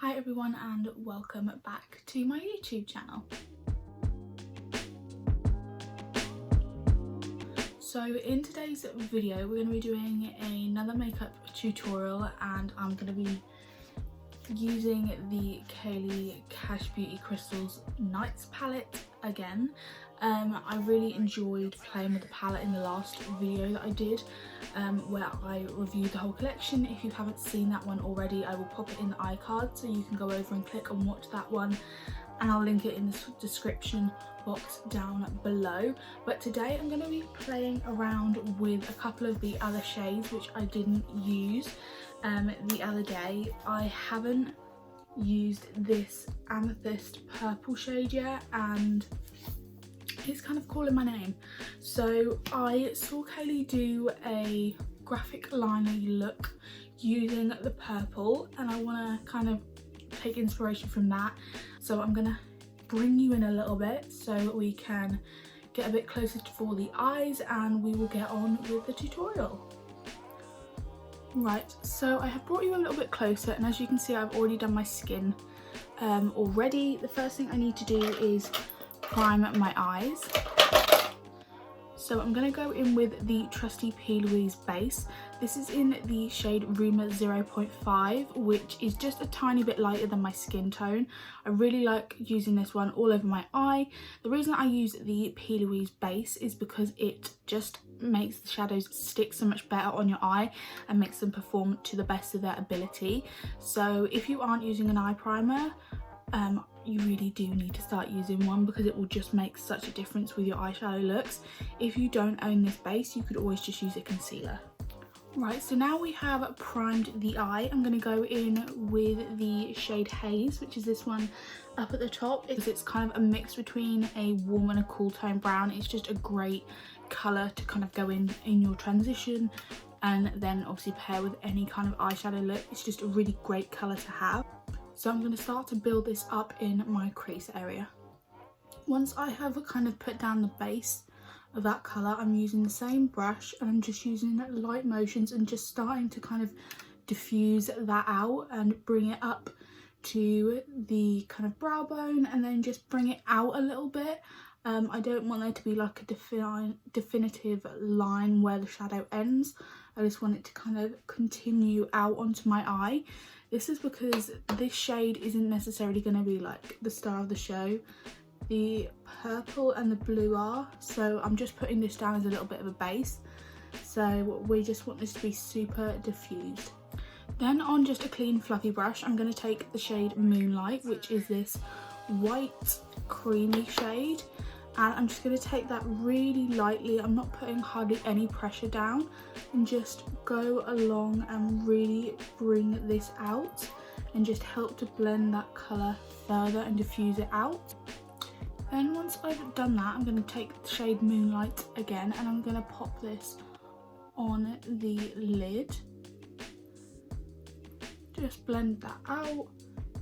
Hi everyone and welcome back to my YouTube channel. So in today's video we're going to be doing another makeup tutorial and I'm going to be using the Keilidh Kash Beauty Crystals Nights palette again. I really enjoyed playing with the palette in the last video that I did where I reviewed the whole collection. If you haven't seen that one already, I will pop it in the iCard so you can go over and click and watch that one, and I'll link it in the description box down below. But today I'm going to be playing around with a couple of the other shades which I didn't use the other day. I haven't used this Amethyst purple shade yet and it's kind of calling my name. So I saw Keilidh do a graphic liner look using the purple and I want to kind of take inspiration from that. So I'm going to bring you in a little bit so we can get a bit closer for the eyes and we will get on with the tutorial. Right, so I have brought you a little bit closer and as you can see I've already done my skin already. The first thing I need to do is prime my eyes. So I'm going to go in with the trusty Keilidh base. This is in the shade Rumour 0.5, which is just a tiny bit lighter than my skin tone. I really like using this one all over my eye. The reason I use the Keilidh base is because it just makes the shadows stick so much better on your eye and makes them perform to the best of their ability. So if you aren't using an eye primer, you really do need to start using one because it will just make such a difference with your eyeshadow looks. If you don't own this base, you could always just use a concealer. Right, so now we have primed the eye. I'm going to go in with the shade Haze, which is this one up at the top. It's kind of a mix between a warm and a cool tone brown. It's just a great colour to kind of go in your transition and then obviously pair with any kind of eyeshadow look. It's just a really great colour to have. So I'm going to start to build this up in my crease area. Once I have kind of put down the base of that colour, I'm using the same brush and I'm just using light motions and just starting to kind of diffuse that out and bring it up to the kind of brow bone and then just bring it out a little bit. I don't want there to be like a definitive line where the shadow ends. I just want it to kind of continue out onto my eye. This is because this shade isn't necessarily going to be like the star of the show. The purple and the blue are, so I'm just putting this down as a little bit of a base. So we just want this to be super diffused. Then on just a clean fluffy brush, I'm going to take the shade Moonlight, which is this white creamy shade. And I'm just going to take that really lightly. I'm not putting hardly any pressure down and just go along and really bring this out and just help to blend that colour further and diffuse it out. Then once I've done that, I'm going to take the shade Moonlight again and I'm going to pop this on the lid. Just blend that out,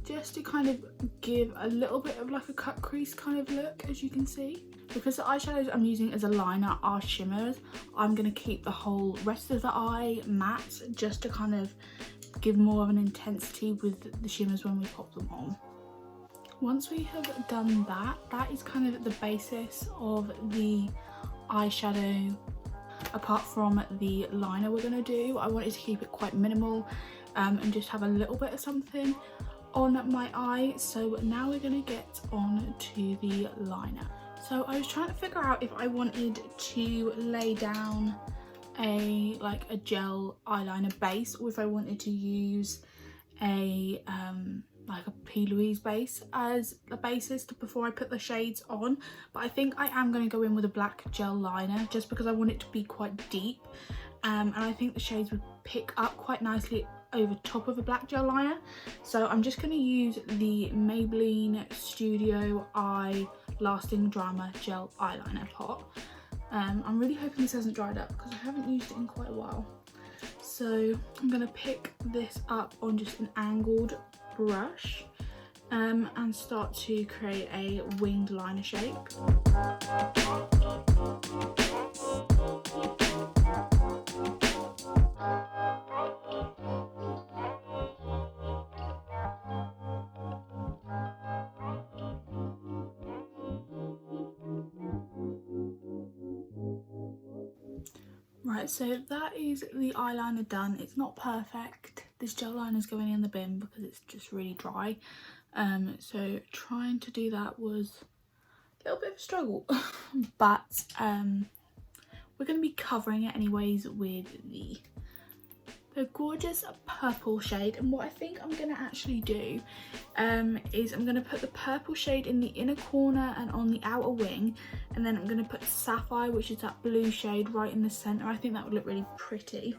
just to kind of give a little bit of like a cut crease kind of look, as you can see. Because the eyeshadows I'm using as a liner are shimmers, I'm going to keep the whole rest of the eye matte just to kind of give more of an intensity with the shimmers when we pop them on. Once we have done that, that is kind of the basis of the eyeshadow. Apart from the liner we're going to do, I wanted to keep it quite minimal and just have a little bit of something on my eye. So now we're going to get on to the liner. So I was trying to figure out if I wanted to lay down a gel eyeliner base or if I wanted to use a like a Keilidh base as a basis before I put the shades on. But I think I am going to go in with a black gel liner just because I want it to be quite deep and I think the shades would pick up quite nicely over top of a black gel liner. So I'm just going to use the Maybelline Studio Eye Lasting Drama Gel Eyeliner pot. I'm really hoping this hasn't dried up because I haven't used it in quite a while. So I'm going to pick this up on just an angled brush and start to create a winged liner shape. Right, so that is the eyeliner done. It's not perfect. This gel liner is going in the bin because it's just really dry. So trying to do that was a little bit of a struggle. But we're going to be covering it anyways with the gorgeous purple shade. And what I think I'm going to actually do is I'm going to put the purple shade in the inner corner and on the outer wing, and then I'm going to put Sapphire, which is that blue shade, right in the centre. I think that would look really pretty.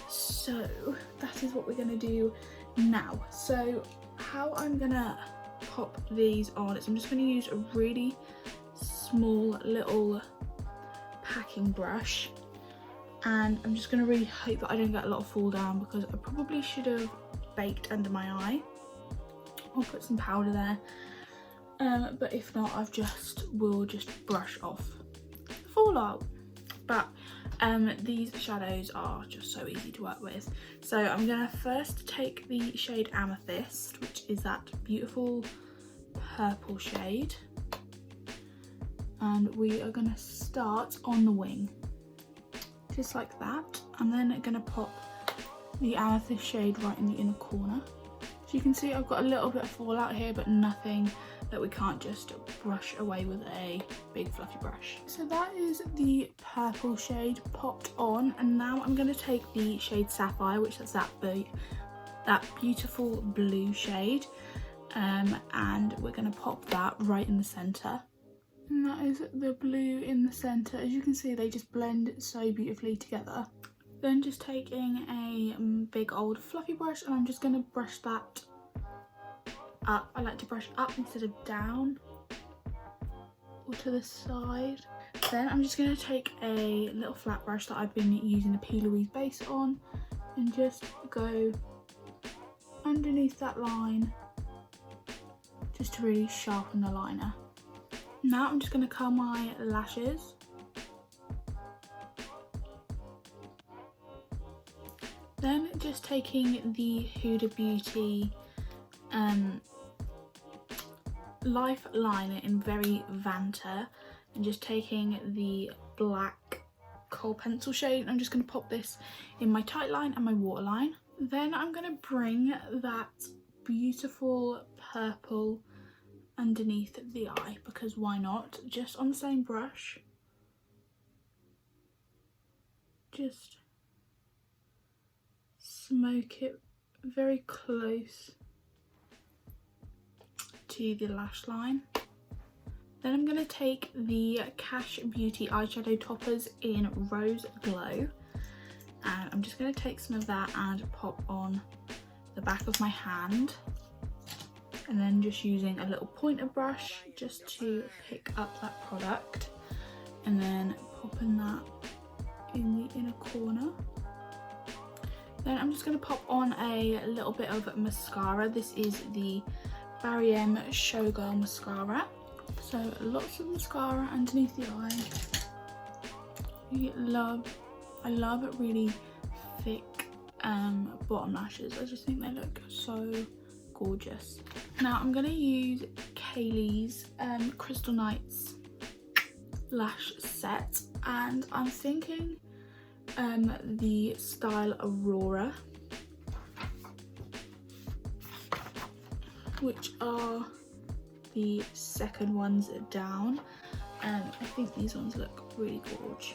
So that is what we're going to do now. So how I'm going to pop these on is I'm just going to use a really small little packing brush, and I'm just going to really hope that I don't get a lot of fall down, because I probably should have baked under my eye. I'll put some powder there, but if not, will just brush off the fallout. But these shadows are just so easy to work with. So I'm going to first take the shade Amethyst, which is that beautiful purple shade, and we are going to start on the wing, just like that. I'm then going to pop the Amethyst shade right in the inner corner. So you can see I've got a little bit of fallout here, but nothing that we can't just brush away with a big fluffy brush. So that is the purple shade popped on, and now I'm going to take the shade Sapphire, which is that beautiful blue shade, and we're going to pop that right in the centre. And that is the blue in the centre. As you can see, they just blend so beautifully together. Then just taking a big old fluffy brush, and I'm just going to brush that up. I like to brush up instead of down or to the side. Then I'm just going to take a little flat brush that I've been using the P. Louise base on, and just go underneath that line just to really sharpen the liner. Now I'm just going to curl my lashes. Then just taking the Huda Beauty Life Liner in Very Vanta, and just taking the black kohl pencil shade. I'm just going to pop this in my tight line and my waterline. Then I'm going to bring that beautiful purple underneath the eye, because why not, just on the same brush, just smoke it very close to the lash line. Then I'm going to take the Kash Beauty eyeshadow toppers in Rose Glow, and I'm just going to take some of that and pop on the back of my hand, and then just using a little pointer brush just to pick up that product, and then popping that in the inner corner. Then I'm just going to pop on a little bit of mascara. This is the Barry M Showgirl mascara. So lots of mascara underneath the eye. I love really thick bottom lashes. I just think they look so gorgeous. Now I'm going to use Keilidh's Crystal Nights lash set, and I'm thinking the style Aurora, which are the second ones down. I think these ones look really gorgeous,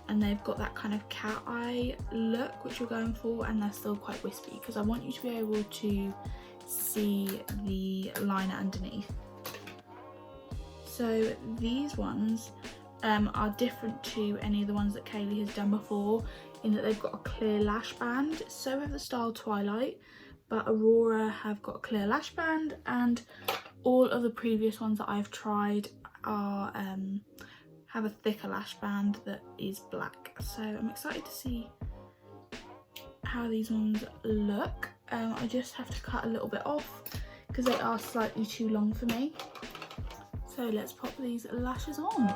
and they've got that kind of cat eye look which we're going for, and they're still quite wispy because I want you to be able to see the liner underneath. So these ones are different to any of the ones that Keilidh has done before, in that they've got a clear lash band. So have the style Twilight, but Aurora have got a clear lash band, and all of the previous ones that I've tried are have a thicker lash band that is black. So I'm excited to see how these ones look. I just have to cut a little bit off because they are slightly too long for me. So let's pop these lashes on.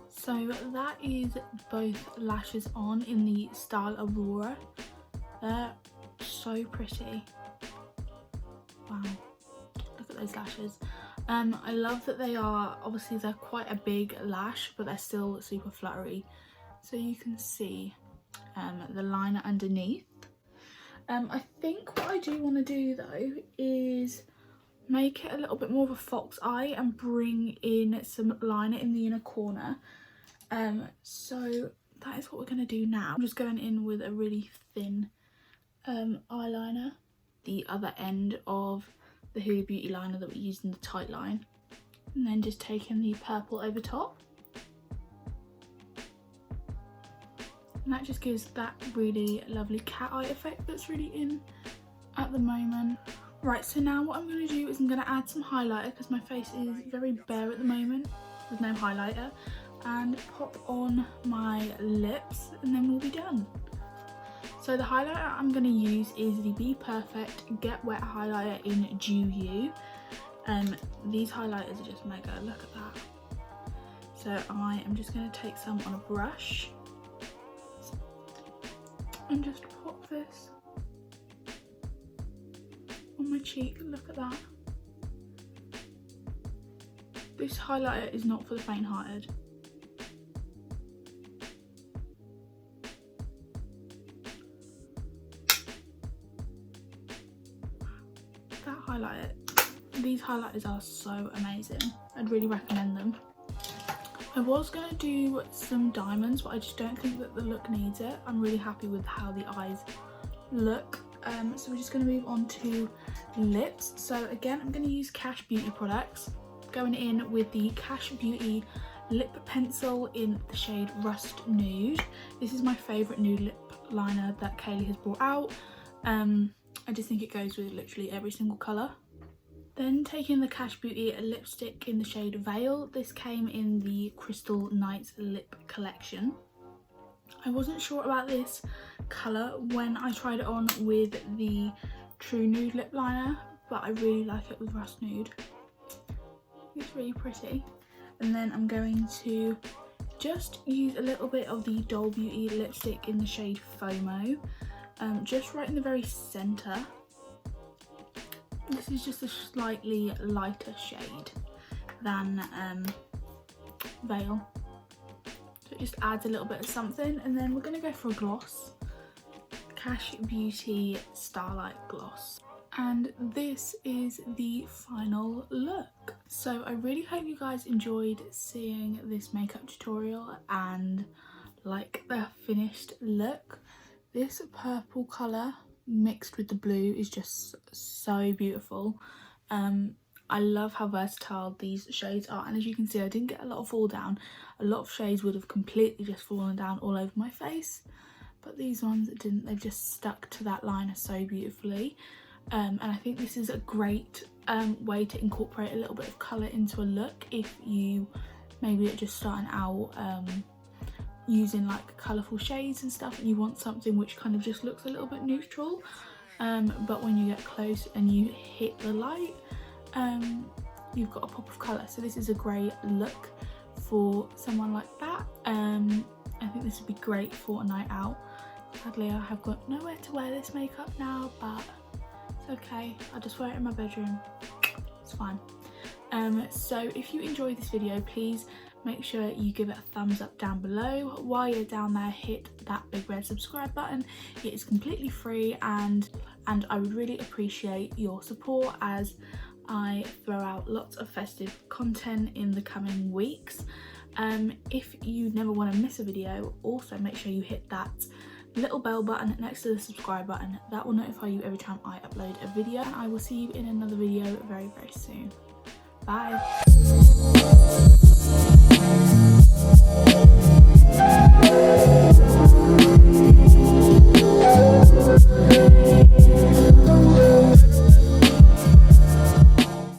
So that is both lashes on in the style Aurora. They're so pretty. Wow, look at those lashes. I love that they are, obviously they're quite a big lash, but they're still super fluttery. So you can see the liner underneath. I think what I do want to do though is make it a little bit more of a fox eye and bring in some liner in the inner corner. So that is what we're going to do now. I'm just going in with a really thin eyeliner, the other end of the Huda Beauty liner that we used in the tight line, and then just taking the purple over top. And that just gives that really lovely cat eye effect that's really in at the moment. Right, so now what I'm going to do is I'm going to add some highlighter because my face is very bare at the moment with no highlighter, and pop on my lips, and then we'll be done. So the highlighter I'm going to use is the Be Perfect Get Wet highlighter in Dew You. These highlighters are just mega, look at that. So I am just going to take some on a brush and just pop this on my cheek, look at that. This highlighter is not for the faint-hearted. That highlighter, these highlighters are so amazing. I'd really recommend them. I was going to do some diamonds, but I just don't think that the look needs it. I'm really happy with how the eyes look. So we're just going to move on to lips. So again, I'm going to use Kash Beauty products. Going in with the Kash Beauty lip pencil in the shade Rust Nude. This is my favourite nude lip liner that Keilidh has brought out. I just think it goes with literally every single colour. Then taking the Kash Beauty lipstick in the shade Veil. This came in the Crystal Nights lip collection. I wasn't sure about this colour when I tried it on with the True Nude lip liner, but I really like it with Rust Nude. It's really pretty. And then I'm going to just use a little bit of the Doll Beauty lipstick in the shade FOMO, just right in the very centre. This is just a slightly lighter shade than Veil. So it just adds a little bit of something. And then we're going to go for a gloss. Kash Beauty Starlight Gloss. And this is the final look. So I really hope you guys enjoyed seeing this makeup tutorial and like the finished look. This purple colour mixed with the blue is just so beautiful. I love how versatile these shades are, and as you can see I didn't get a lot of fall down. A lot of shades would have completely just fallen down all over my face, but these ones didn't. They've just stuck to that liner so beautifully. And I think this is a great way to incorporate a little bit of colour into a look if you maybe are just starting out using like colourful shades and stuff, and you want something which kind of just looks a little bit neutral, but when you get close and you hit the light, you've got a pop of colour. So this is a great look for someone like that. I think this would be great for a night out. Sadly I have got nowhere to wear this makeup now, but it's okay, I'll just wear it in my bedroom, it's fine. So if you enjoyed this video, please make sure you give it a thumbs up down below. While you're down there, hit that big red subscribe button. It is completely free, and I would really appreciate your support as I throw out lots of festive content in the coming weeks. If you never want to miss a video, also make sure you hit that little bell button next to the subscribe button. That will notify you every time I upload a video, and I will see you in another video very, very soon. Bye.